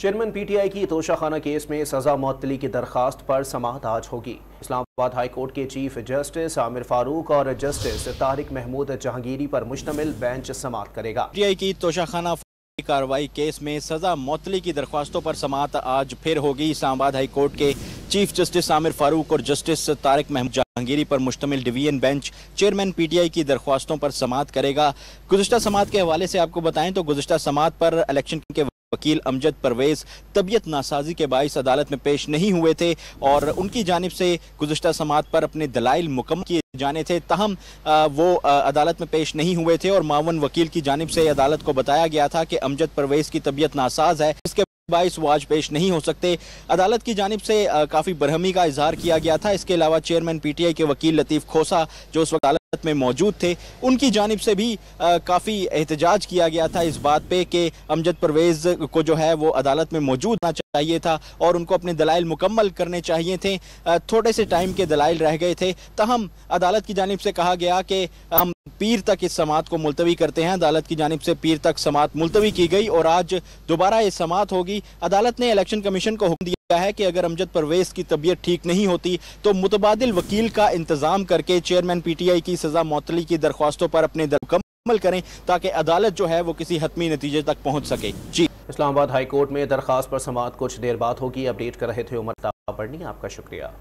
Chairman PTI की Toshakhana case में सजा मुअत्तली की दरखास्त पर समाअत आज होगी। इस्लामाबाद हाई कोर्ट के चीफ जस्टिस आमिर फारूक और जस्टिस तारिक महमूद जहांगीरी पर मुश्तमिल बेंच समाअत करेगा। पीटीआई की तोशाखाना कार्रवाई केस में सजा मुअत्तली की दरख्वास्तों पर समाअत आज फिर होगी। इस्लामाबाद हाई कोर्ट के चीफ जस्टिस आमिर फारूक और जस्टिस तारिक महमूद जहांगीरी पर मुश्तमिल डिवीजन बेंच चेयरमैन पीटीआई की दरख्वास्तों पर समाअत करेगा। गुज़िश्ता समाअत के हवाले से आपको बताएं तो गुज़िश्ता समाअत पर इलेक्शन के वकील अमजद परवेज तबीयत नासाजी के बाइस अदालत में पेश नहीं हुए थे और उनकी जानिब से गुज़िश्ता समाअत पर अपने दलाइल मुकम्मल किए जाने थे, ताहम वो अदालत में पेश नहीं हुए थे और मावन वकील की जानिब से अदालत को बताया गया था कि अमजद परवेज की तबीयत नासाज है, इसके बाइस वो आज पेश नहीं हो सकते। अदालत की जानिब से काफ़ी बरहमी का इजहार किया गया था। इसके अलावा चेयरमैन पीटीआई के वकील लतीफ़ खोसा जो उस वक्त अदालत में मौजूद थे, उनकी जानिब से भी काफ़ी एहतजाज किया गया था इस बात पे कि अमजद परवेज को जो है वो अदालत में मौजूद होना चाहिए था और उनको अपने दलाइल मुकम्मल करने चाहिए थे। थोड़े से टाइम के दलाइल रह गए थे, ताहम अदालत की जानिब से कहा गया कि हम पीर तक इस समाअत को मुलतवी करते हैं। अदालत की जानिब से पीर तक समाअत मुलतवी की गई और आज दोबारा ये समाअत होगी। अदालत ने इलेक्शन कमीशन को हुक्म दिया है कि अगर अमजद परवेज की तबीयत ठीक नहीं होती तो मुतबादिल वकील का इंतजाम करके चेयरमैन पीटीआई की सजा मुअत्तली की दरख्वास्तों पर अपने मुकम्मल करें ताकि अदालत जो है वो किसी हतमी नतीजे तक पहुंच सके। जी, इस्लामाबाद हाई कोर्ट में दरखास्त पर समाअत कुछ देर बाद होगी। अपडेट कर रहे थे उमर तापड़नी, आपका शुक्रिया।